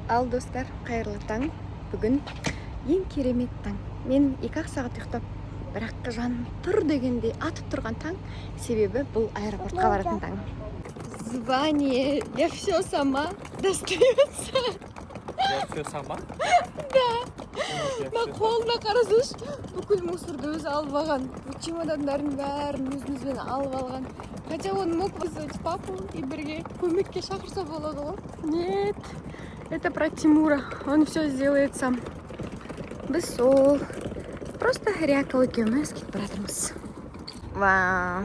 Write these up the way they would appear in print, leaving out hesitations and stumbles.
Ал достар, қайырлы таң. Бүгін ең керемет таң. Мен 2 сағат ұйықтап, бірақ жаным тұр дегенде атып тұрған таң. Себебі бұл аэропортқа баратын таң. Звание. Я все сама. Достается. Я все сама? Да. Қолына қарасаш, бүкіл мусорды өзі алып алған. Чемодандардың бәрін өзімізбен алып алған. Хотя он мог вызвать папу и бірге көмекке шақырса болады ғой. Нет. Это про Тимура. Он все сделает сам. Біз сол просто рякал екеуміз кетіп баратырмыз. Вау.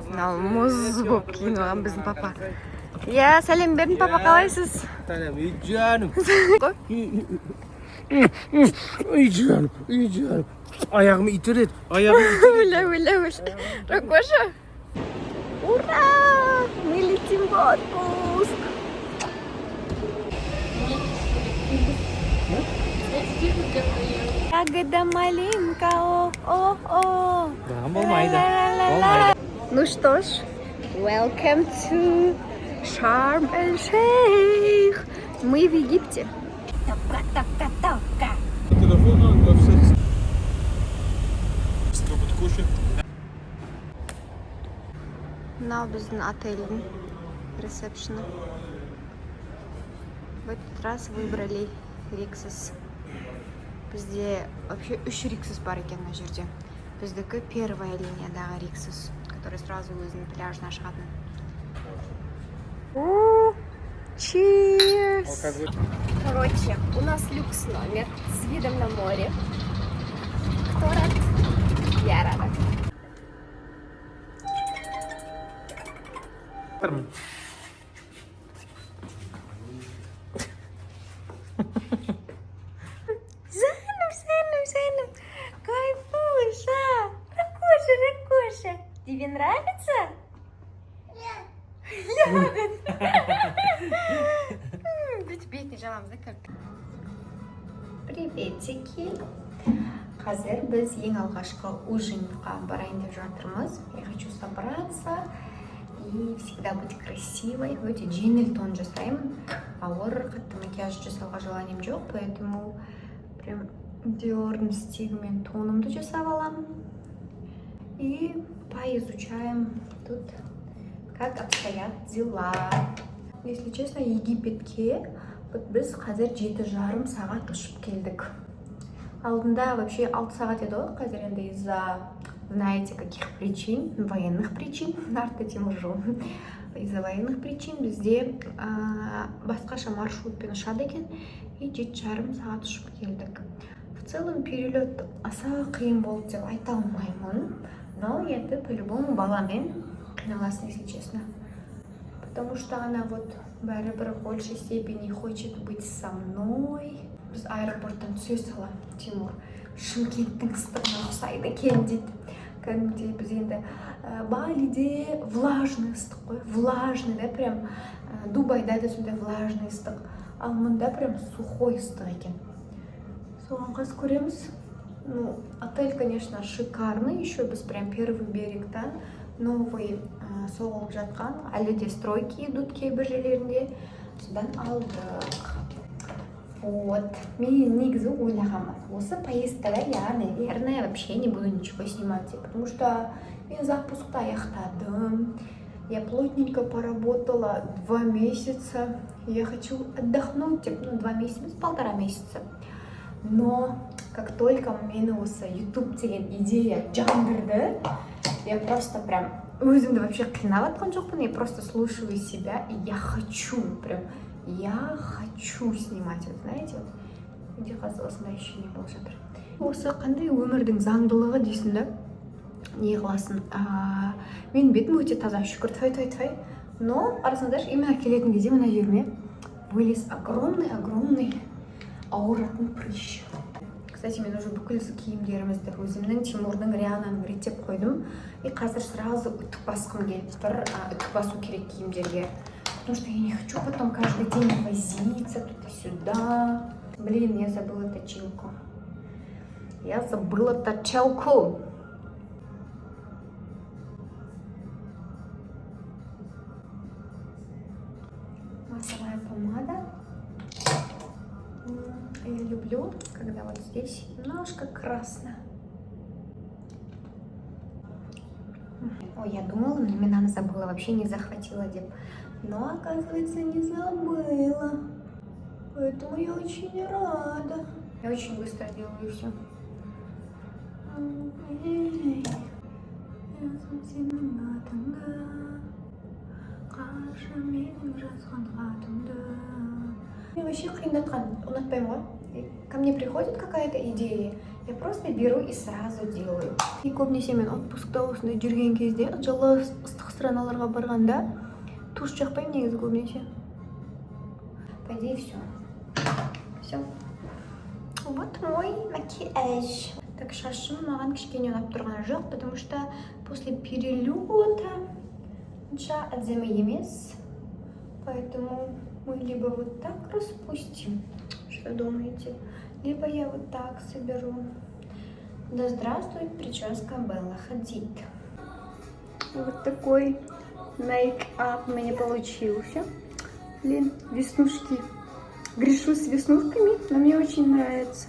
Мынау мұз болып киініп алған біздің папа. Я сәлем бердің, папа, қалайсыз? Сәлем, үй жаным. Үй жаным. Аяғым итереді. Уля. Ракоша. Ура! Мы летим в отпуск. Ягода малинка, о. Да, болмайды. Ну что ж, welcome to Sharm el-Sheikh. Мы в Египте. Телефон во всех. Стробот кушать. Мынау біздің отельдің ресепшені. В этот раз выбрали Rixos. Бізде вообще 3 Rixos бар екен мына жерде. Біздікі первая линиядағы Rixos, который сразу өзінің пляжына шығатын. Cheers! Короче, у нас люкс номер с видом на море. Кто рад? Я рада. Зайнам. Кайфуша. Ракоша. Тебе нравится? Бетіне жаламыз, да, как? Приветики. Қазір біз ең алғашқы ужинға барайын деп жатырмыз. Я хочу собраться и всегда быть красивой. Өте жеңіл тон жасаймын. Ауыр қатты макияж жасауға желанием жоқ, поэтому прям Диордың стигімен тонымды жасап аламын. И поизучаем тут, как обстоят дела. Если честно, Египетке біз қазір 7,5 сағат ұшып келдік. Алдында вообще 6 сағат еді ғой, қазір енді из-за, знаете, каких причин, военных причин, артта теміржол. Из-за военных причин бізде басқаша маршрутпен ұшады екен, и 7,5 сағат ұшып келдік. В целом перелет аса қиын болды деп айта алмаймын, но енді по-любому баламен қиналасың, если честно. Потому что она вот бәрібір в большей степени хочет быть со мной. Біз аэропорттан түсе сала, Тимур, Шымкенттің ыстығына ұқсайды екен дейді. Кәдімгідей біз енді Балиде влажный ыстық қой, влажный, да, прям Дубайда да сондай влажный ыстық, ал мұнда прям сухой ыстық екен. Соған қас көреміз. Ну, отель, конечно, шикарный, еще біз прям первый берегтан новый соғылып жатқан, әлі де стройки идут кейбір жерлерінде. Содан алдық. Вот. Мен негізі ойлағанмын. Осы поездкада я, наверное, вообще не буду ничего снимать, потому что мен запускты аяқтадым. Я плотненько поработала 2 месяца. Я хочу отдохнуть, 2 месяца, 1,5 месяца. Но как только мені осы YouTube деген идея жандырды, я просто прям өзімді вообще қинап атқан жоқпын, я просто слушаю себя, и я хочу снимать, вот, знаете, менде қазір осындай ощущение болып жатыр. Осы қандай өмірдің заңдылығы дейсің да, не қыласың, мен бетім өте таза, шүкір, тфай, но арасында именно келетін кезде мына жеріме вылез огромный ауыратын прыщ. Кстати, мен уже бүкіл киімдерімізді өзімнің, Тимурдың, Риананың реттеп қойдым. И қазір сразу үтік басқым келіп тұр, үтік басу керек киімдерге. Потому что я не хочу потом каждый день возиться туда-сюда. Блин, я забыла точилку. Масловая помада. Я люблю, когда вот здесь немножко красно. Ой, я думала, на Милана забыла, вообще не захватила деп. Но, оказывается, не забыла. Поэтому я очень рада. Я очень быстро делаю все. Мне вообще ко мне приходит какая-то идея, я просто беру и сразу делаю. И көбінесе мен отпускта осында жүрген кезде, жылы ыстық страналарға барғанда туш жақпаймын негізі көбінесе. По идее, все. Все. Вот мой макияж. Так, шашым маған кішкене ұнап тұрған жоқ, потому что после перелета онша әдемі емес. Поэтому мы либо вот так распустим, что думаете, либо я вот так соберу. Да здравствует прическа Белла Хадид. Вот такой мейкап у меня получился. Блин, веснушки. Грешу с веснушками, но мне очень нравится.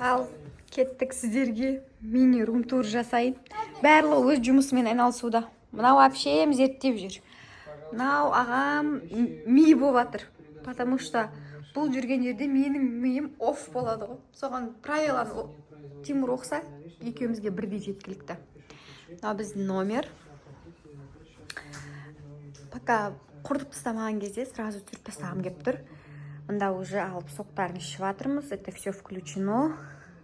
Ал кеттік сіздерге мини-рум тур жасайын. Барлығы өз жұмысымен айналысуда. Мынау вообще зерттеп жүр. Мынау ағам ми болып жатыр. Потому что бұл жүрген жерде менің миым офф болады ғой. Соған правиланы Тимур оқса, екеумізге бірдей жеткілікті. Мынау біздің номер. Пока құртып тастамаған кезде сразу түсіріп тастағым келіп тұр. Мында уже алып соқтарын ішіп жатырмыз. Это все включено.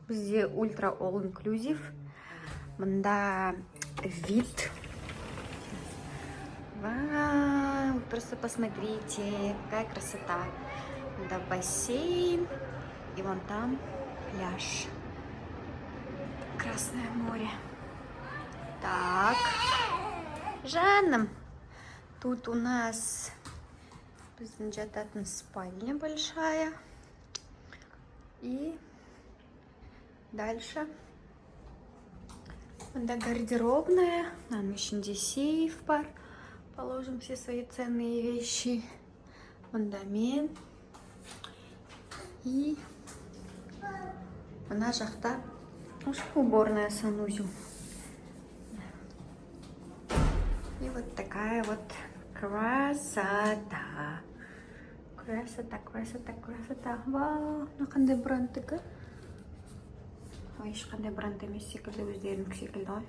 Бізде ультра all inclusive. Мында вид. Вау, просто посмотрите, какая красота. Мында бассейн. И вон там пляж. Красное море. Так. Жанна. Тут у нас спальня большая. И дальше. Мында гардеробная. Нам еще сейф бар. Положим все свои ценные вещи. Фундамент. И мына жақта уборная санузел. И вот такая вот красота. Красота, красота, красота. Вау, қандай брендтікі? Ой, ешқандай бренд емес секілді, өздерінің секілді ғой.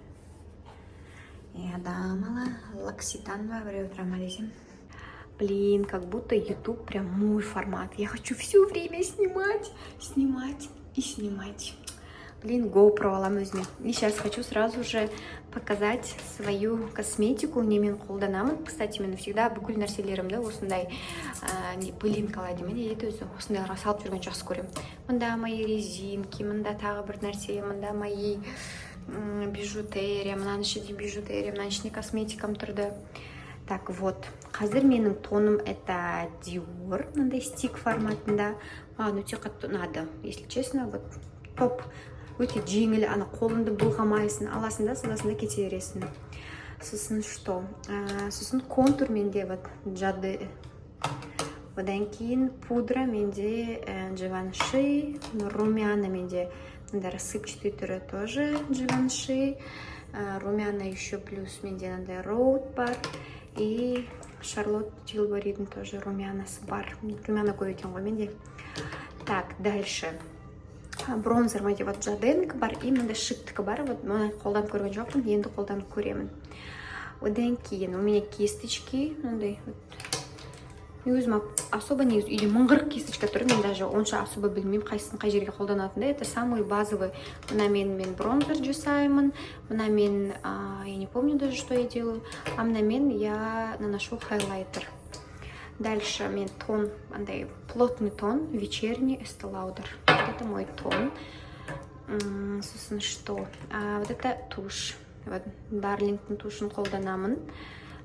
Я дамала Лакситан во время десем. Блин, как будто YouTube прям мой формат. Я хочу все время снимать, снимать и снимать. Блин, GoPro алам өзіме. И сейчас хочу сразу же показать свою косметику. Немен қолданамын. Кстати, мен всегда бүкіл нәрселерімді осындай пылинкалар деймін. Еді өзі осындайларға салып жүрген жақсы көремін. Мында мои резинки, мында тағы бір нәрсе, мында мои бижутерия, мынаның ішінде бижутерия, мынаның ішінде косметикам тұрды. Так, вот. Қазір менің тоным это Dior, мындай стик форматында. Маған өте қатты ұнады. Если честно, вот топ. Өте жеңіл, ана қолыңды бұлғамайсың, аласың да, сосын кете бересің. Сосын что? Сосын контур менде вот жады. Одан кейін пудра менде Givenchy, румяна менде рассыпчатый түрі тоже Givenchy, румяна еще плюс менде Road бар и Charlotte Tilbury'дің тоже румянасы бар. Румяна көп екен ғой менде. Так, дальше. Бронзер менде вот жаденка бар и мында шиктікі бар. Вот мұны қолданып көрген жоқпын, енді қолданып көремін. Одан кейін у меня кисточки, мындай вот. Өзім особо не үйде 1040 кисточка тұр, мен даже онша особо білмеймін қайсысын қай жерге қолданатынды. Это самый базовый. Мына мен бронзер жасаймын. Мына мен, я не помню даже, что я делаю. А мына мен я наношу хайлайтер. Дальше мен тон, андай плотный тон, вечерний Estee Lauder. Вот это мой тон. Сосын что? Вот это тушь. Вот Дарлингтің тушын қолданамын.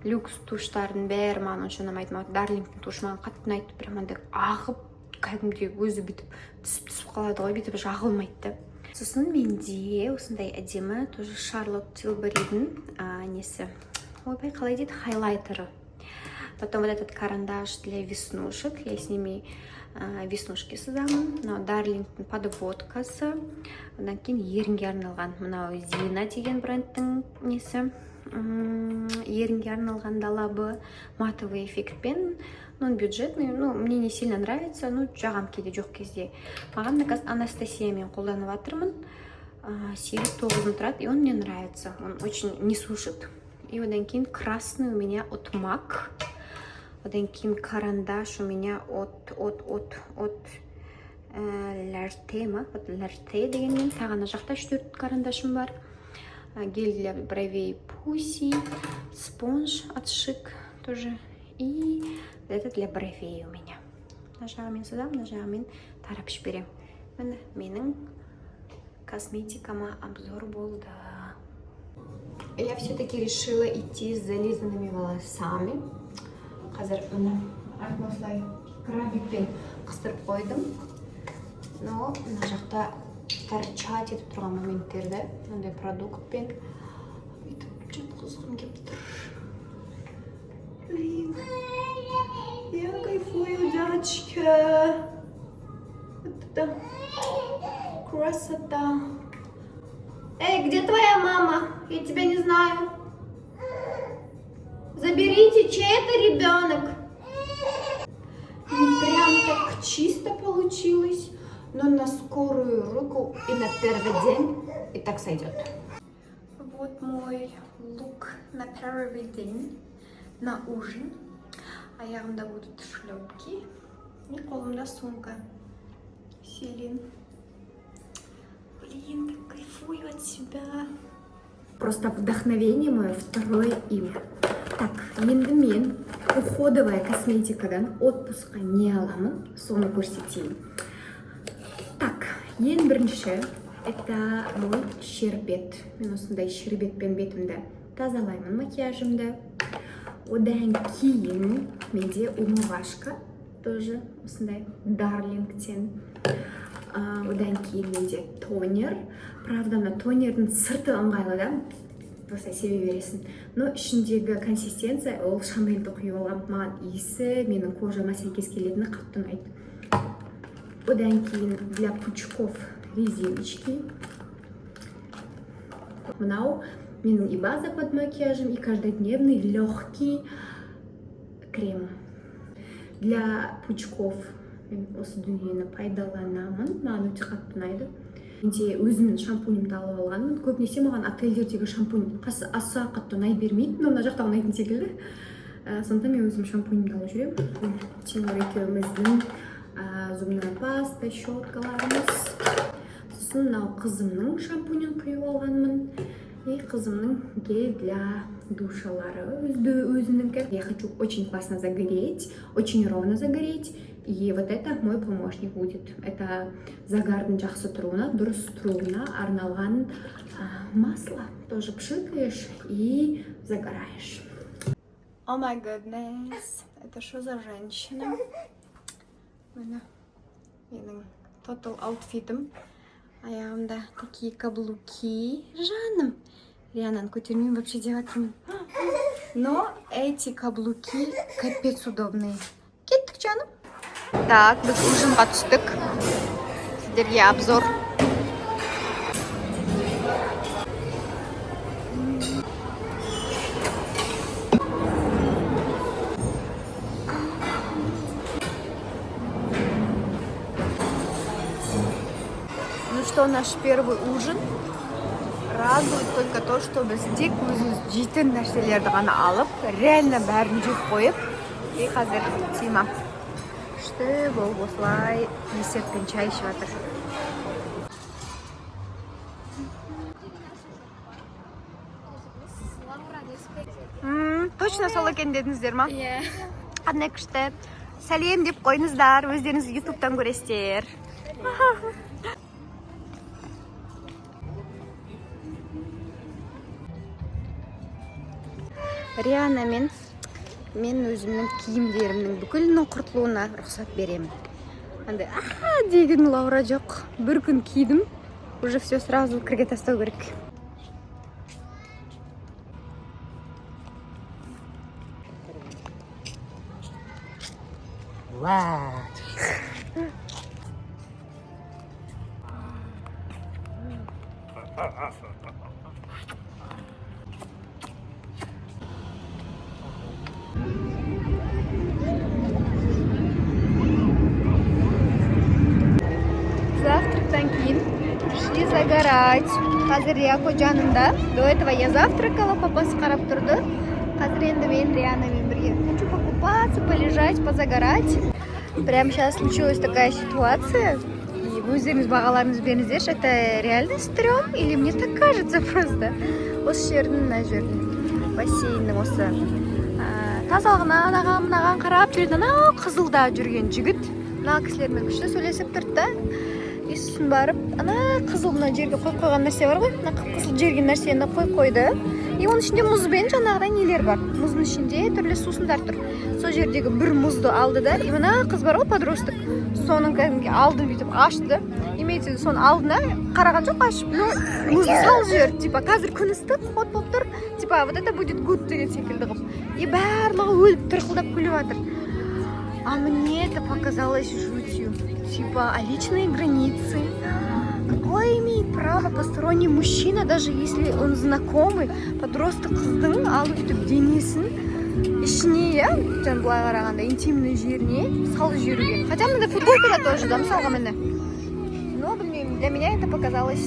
Люкс туштардың бәрі маған онша ұнамайды. Дарлингтің тушы маған қатты ұнайды. Прям андай ағып, кәдімгідей өзі бүйтіп түсіп қалады ғой, бүйтіп жағылмайды. Сосын менде осындай әдемі, тоже Charlotte Tilbury'дің несі. Ойбай, қалай дейді? Хайлайтеры. Потом вот этот карандаш для веснушек. Я с ними веснушки сызамын. Мынау Дарлингтің подводкасы. Одан кейін ерінге арналған мынау Зина деген брендтің несі. Ерінге арналған далабы матовый эффектпен. Он бюджетный, мне не сильно нравится, жағам кейде жоқ кезде. Маған Анастасия мен қолданып жатырмын. 8-9 тұрады, и он мне нравится. Он очень не сушит. И одан кейін красный у меня от MAC. Одан кейін карандаш у меня от Larte ма? От Larte дегенмен. Тағана жақта 4 карандашым бар. Гель для бровей Pussy. Спонж от Chic тоже. И это для бровей у меня. Нажағымен сызам, нажағымен тарап жіберем. Міне менің косметикама обзор болды. Я все-таки решила идти с зализанными волосами. Қазір міне осылай крабикпен қыстырып қойдым. Но мына жақта торчать етіп тұрған моменттерді мындай продуктпен бүйтіп жатқызғым келіп тұр. Блин, я кайфую, девочки. Вот это красота. Эй, где твоя мама? Я тебя не знаю. Заберите, чей это ребенок? Прям так чисто получилось, но на скорую руку и на первый день и так сойдет. Вот мой лук на первый день. На ужин. Аяғымда будут шлепки. И қолымда сумка. Селин. Блин, как кайфую от себя. Просто вдохновение мое второе имя. Так, енді мен уходовая косметикадан отпускқа не аламын, соны көрсетейін. Так, ең бірінші, это мой шербет. Мен осындай шербетпен бетімді тазалаймын, макияжымды. Одан кейін менде умывашка, тоже осындай Дарлингтен. Одан кейін менде тонер. Правда, мына тонердің сырты ыңғайлы да, осылай себе бересің. Но ішіндегі консистенция, ол Шанельді құйып алғам. Маған иісі менің кожама сәйкес келетіні қатты ұнайды. Одан кейін для пучков резиночки. Мынау менің и база под макияжем, и каждодневный легкий крем. Для пучков мен осы дүниені пайдаланамын. Маған өте қатты ұнайды. Менде өзімнің шампуньімді алып алғанмын. Көбінесе маған отельдердегі шампунь аса қатты ұнай бермейді, но мына жақта ұнайтын секілді. Сондықтан мен өзім шампуньімді алып жүремін. Тимур екеуміздің зубная паста, щеткаларымыз. Сосын мынау қызымның шампуньін құйып алғанмын. И қызымның гель для душалары өзімнің. Я хочу очень классно загореть, очень ровно загореть. И вот это мой помощник будет. Это загардың жақсы тұруына, дұрыс тұруына арналған масло. Тоже пшикаешь и загораешь. Oh my goodness. Это что за женщина? Менің total аутфитім. Аяғымда такие каблуки. Жаным. Риананы көтермеймін вообще деп жатырмын. Но эти каблуки капец удобные. Кеттік, жаным. Так, біз ужинға түстік. Сіздерге обзор. Ну что, наш первый ужин. Радует только то, что біз тек өзіміз жейтін нәрселерді ғана алып, реально бәрін жеп қойып, и қазір Тима ішті болып осылай десертпен чай ішіп жатыр. Точно сол екен дедіңіздер ма? Иә. Қандай күшті. Сәлем деп қойыңыздар, өздеріңіз ютубтан көресіздер. Риана мен өзімнің киімдерімнің бүкілінің құртылуына рұқсат беремін. Андай деген Лаура жоқ. Бір күн кидім, уже все сразу кірге тастау керек. What? Завтрактан кейін пришли загорать. Қазір Рияко жанында. До этого я завтракала, папасы қарап тұрды. Қазір енді мен Рианамен бірге. Хочу покупаться, полежать, позагорать. Прямо сейчас случилась такая ситуация. И вы өздеріңіз бағаларыңыз беріңіздерші. Это реально стрём? Или мне так кажется просто? Осы жердің, мына жердің бассейннің осы тазалығына анаған қарап жүрген анау қызылда жүрген жігіт мына кісілермен күшті сөйлесіп тұрды да. И сосын барып ана қызыл мына жерге қойып қойған нәрсе бар ғой, мына қызыл жерген нәрсені қойып қойды. И оның ішінде мұзбен жаңағыдай нелер бар. Мұздың ішінде түрлі сусындар тұр. Сол жердегі бір мұзды алды да, и мына қыз бар ғой, подросток. Соның кәдімгі алдын бүйтіп ашты. Имеется соның алдына қараған жоқ, ашып, но мұзды салып жіберді. Типа қазір күн ыстық, хот болып тұр. Типа вот это будет good деген секілді қылып. И барлығы өліп тырқылдап күліп жатыр. А мне это показалось жутью. Типа, а личные границы? Какое имеет право посторонний мужчина, даже если он знакомый, подросток қыздың алып өйтіп денесін ішіне, я, жаңа былай қарағанда интимный жеріне салып жіберуге. Хотя мында футболкада тоже, да, мысалға міне. Но, блин, для меня это показалось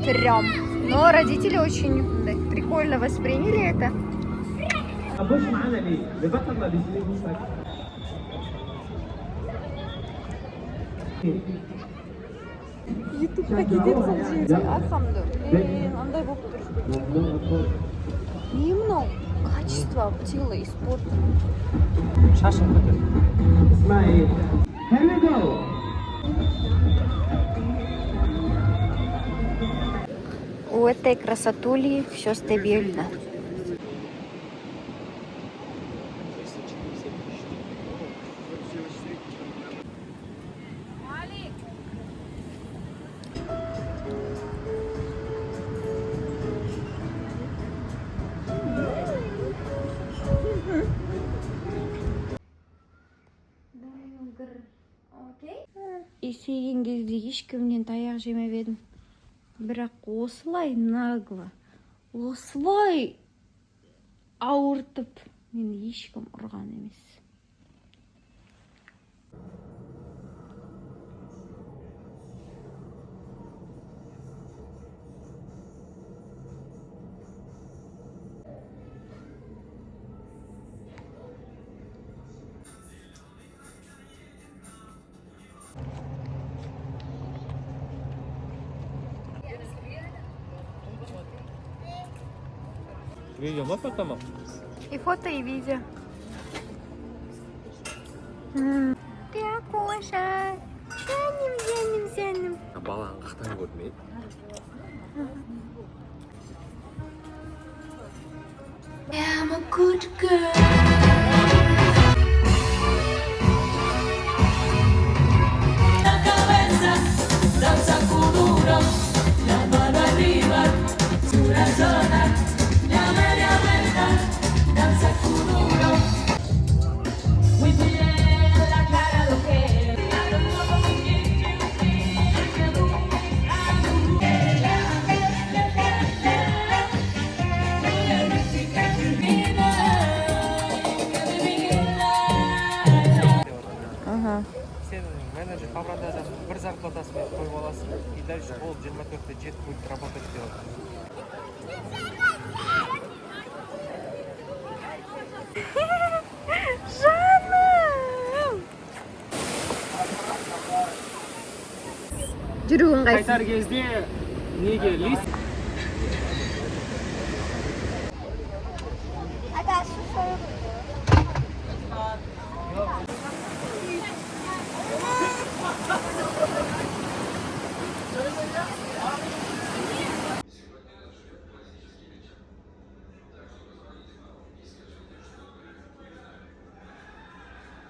стрём. Но родители очень прикольно восприняли это. А больше معانا ليه؟ لبطل ما بيجي مستك. Ютубқа кетеді сол жерде, арқамды. Андай болып тұр. Не мынау? Качество тела и спорта. Шашын көтер. اسمعي. Here we go. У этой красотули все стабильно. Есейген кезде ешкімнен таяқ жемеп едім. Бірақ осылай нагло, осылай ауыртып мені ешкім ұрған емес. Видео можно там? И фото, и видео. Ты Акоша. Зянем. Баланы қақтан көрмейді. I'm a good girl. Сен менеджер қабранда бір зарплатасымен қойып аласың и дальше ол 24-те 7 будет работать делать. Жаным! Жүруің қайсы? Қайтар кезде неге лист?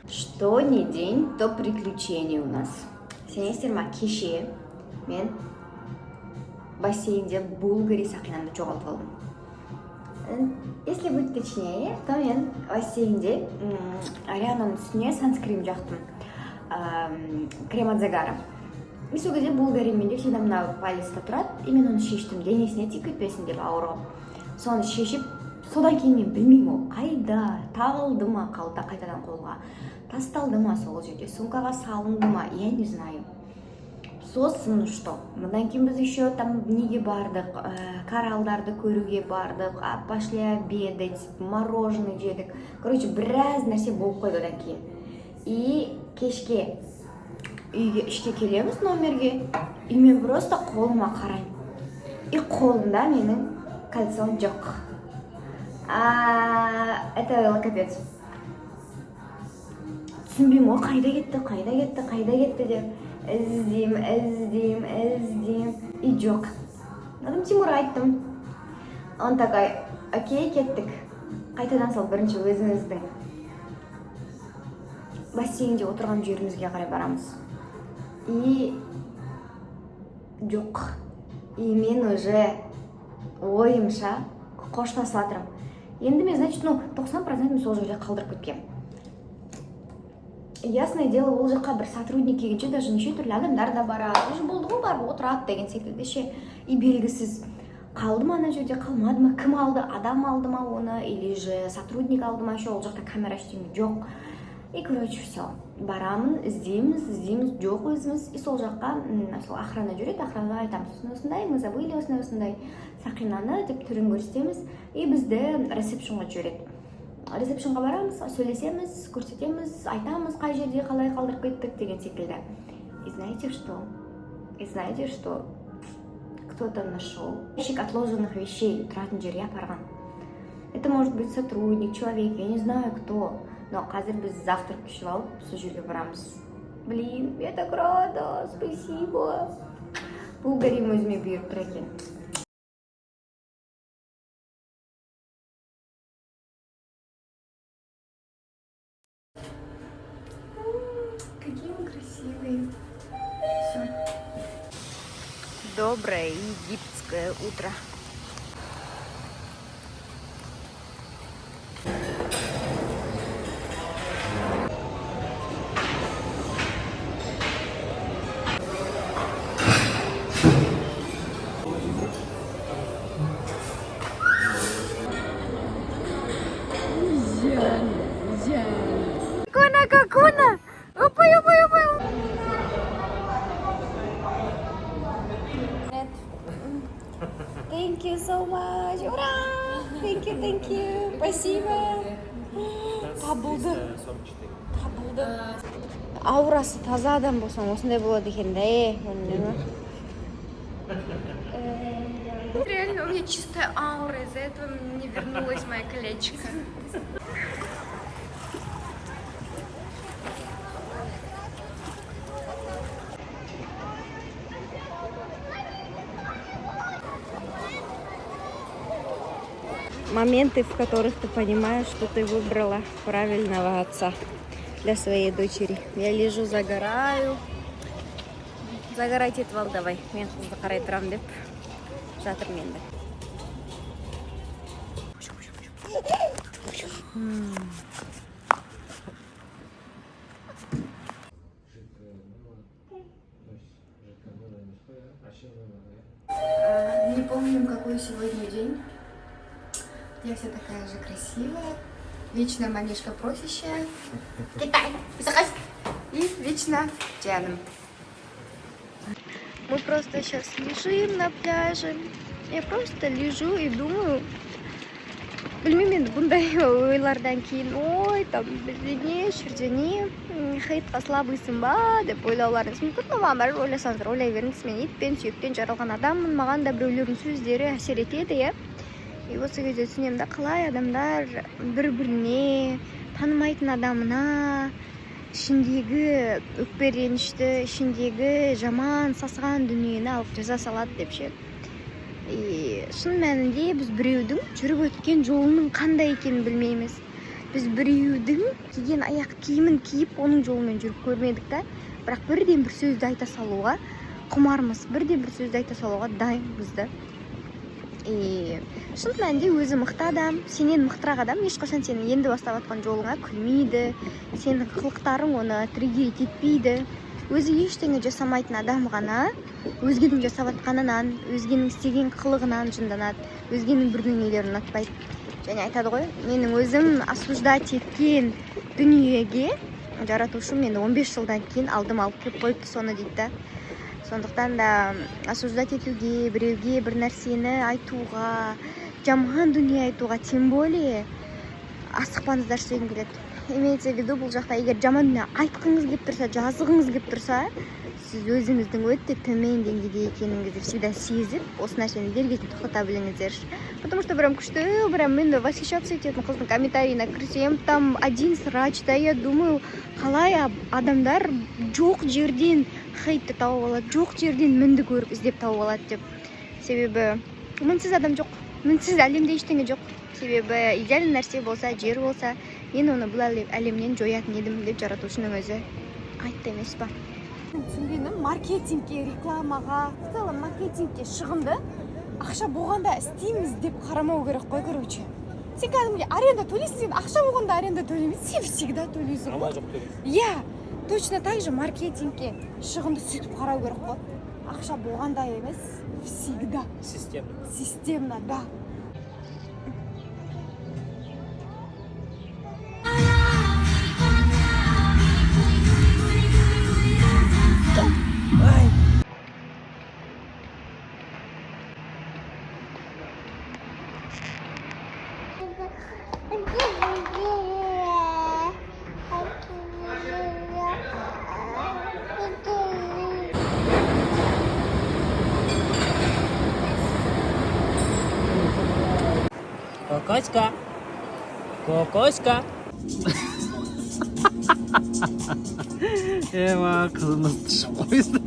Что не день, то приключения у нас. Сенестер ма кеше мен бассейнде Булгари сақинамды жоғалтып алдым. Если быть точнее, то мен бассейнде Ариананың үстіне санскрим жақтым. Крем от загара. Мен сол кезде булгарименде всегда мына палецте тұрады, и мен оны шештім, денесіне тиіп кетпесін деп ауырып. Соны шешіп, содан кейін мен білмеймін ол қайда, тағылды ма, қалды қайтадан қолға, тасталды ма сол жерде, сумкаға салынды ма, я не знаю. Сосын что? Мұндан кейін біз еще там неге бардық, коралдарды көруге бардық, пошли обедать, мороженое жедік. Короче, біраз нәрсе болып қойды одан кейін. И кешке үйге ішке келеміз номерге, и мен просто қолыма қараймын. И қолымда менің кольцом жоқ. Это капец. Түсінбеймін, ол қайда кетті деп. Іздейм, и жоқ. Адам Тимурға айттым. Он такой, окей, кеттік. Қайтадан сол бірінші өзіміздің бассейнде отырған жерімізге қарай барамыз. И жоқ. И мен уже ойымша қоштасып жатырмын. Енді мен, значит, 90% сол жерде қалдырып кеткем. Ясное дело, ол жаққа бір сотрудник келгенше даже неше түрлі адамдар да барады. Уже болды ғой, барып отырады деген секілді ше. И белгісіз қалды ма ана жерде, қалмады ма, кім алды, адам алды ма оны, или же сотрудник алды ма, ол жақта камера ештеңе жоқ. И, короче, все. Барамын, іздейміз, жоқ өзіміз. И сол жаққа, сол охрана жүреді, охранаға айтамыз, осындай, мы забыли, осындай, Сақинаны деп түрін көрсетеміз. И бізді ресепшнға жібереді. Ресепшнға барамыз, сөйлесеміз, көрсетеміз, айтамыз, қай жерде қалай қалдырып кеттік деген секілді. И знаете что? Кто-то нашел ящик отложенных вещей, тұратын жерге апарған. Это может быть сотрудник, человек, я не знаю кто. Но қазір біз завтрак ішіп алып, сол жерге барамыз. Блин, я так рада, спасибо. Булгарим өзіме бұйырып тұр екен. Какие мы красивые. Все. Доброе египетское утро. Какуна! Опай! Thank you so much! Ура! Thank you! Спасибо! Табылды. Аурасы таза адам болсаң, осындай болады екен, да, Реально, у меня чистая аура, из-за этого не вернулось мое колечко. Моменты, в которых ты понимаешь, что ты выбрала правильного отца для своей дочери. Я лежу, загораю. Загорайте етіп ал, давай. Мен қызды қарай тұрам деп жатыр менді. Не помню, какой сегодня день. Я вся такая же красивая, вечно манишка просящая. Китай, заходи. И вечно тянем. Мы просто сейчас лежим на пляже. Я просто лежу и думаю, білмеймін, бұндай ойлардан кейін, ой, там, бірдеңе, шірдеңе, хейтқа слабыйсың ба, деп ойлауларыңыз мүмкін, но маған ойласаңыздар, ойлай беріңіз, мен еттен, сүйектен жаралған адаммын, маған да біреулердің сөздері әсер етеді, иә. И осы кезде түсінемін да, қалай адамдар бір-біріне, танымайтын адамына, ішіндегі өкпе-ренішті, ішіндегі жаман, сасыған дүниені алып жаза салады деп ше. И шын мәнінде біз біреудің жүріп өткен жолының қандай екенін білмейміз. Біз біреудің киген аяқ киімін киіп, оның жолымен жүріп көрмедік та, бірақ бірден бір сөзді айта салуға құмармыз, бірден бір сөзді айта салуға дайынбыз да. И шын мәнінде өзі мықты адам, сенен мықтырақ адам ешқашан сенің енді бастап жатқан жолыңа күлмейді, сенің қылықтарың оны триггерить етпейді. өзі ештеңе жасамайтын адам ғана өзгенің жасап жатқанынан, өзгенің істеген қылығынан жынданады, өзгенің бірдеңелерін ұнатпайды. Және айтады ғой, менің өзім осуждать еткен дүниеге жаратушым мені 15 жылдан кейін алдым алып келіп қойыпты соны дейді да. Сондықтан да осуждать етуге, біреуге бір нәрсені айтуға, жаман дүние айтуға, тем более асықпаңыздар дегім келеді. Имеется в виду, бұл жақта егер жаман дүние айтқыңыз келіп тұрса, жазғыңыз келіп тұрса, сіз өзіңіздің өте төмен деңгейде екеніңізді всегда сезіп, осы нәрсені дер кезінде тоқтата біліңіздер. Потому что прям күшті, прям мен восхищаться ететін қыздың комментарийіне кірсем, там один срач, да, я думаю, қалай адамдар жоқ жерден хейтті тауып алады, жоқ жерден мінді көріп іздеп тауып алады деп. Себебі мінсіз адам жоқ, мінсіз әлемде ештеңе жоқ. Себебі идеальный нәрсе болса, жер болса, мен оны бұл әлемнен жоятын едім деп жаратушының өзі айтты емес па. Түсінгенім, маркетингке, рекламаға, в целом маркетингке шығынды ақша болғанда істейміз деп қарамау керек қой, короче. Сен кәдімгі аренда төлейсің, сен ақша болғанда аренда төлемейсің, сен всегда төлейсің. Ама жоқ төлейсің. Иә, точно так же маркетингке шығынды сөйтіп қарау керек қой. Ақша болғанда емес, всегда. Системно, да. Кокоська. Кокоська. Ема, қызымыз түсіп қойды.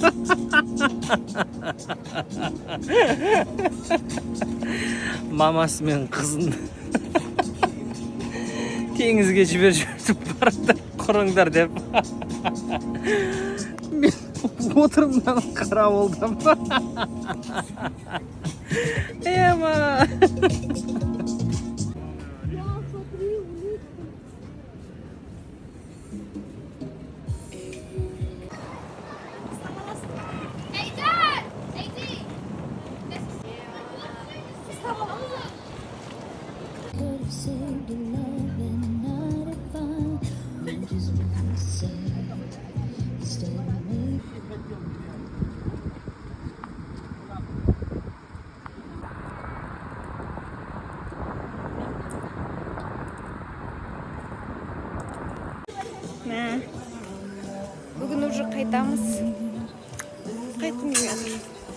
Мамасы мен қызын теңізге жіберіп барады, құрыңдар деп. Мен отырымнан қарап олдым. Ема. Бүгін уже қайтамыз. Қайтқым келмей жатыр.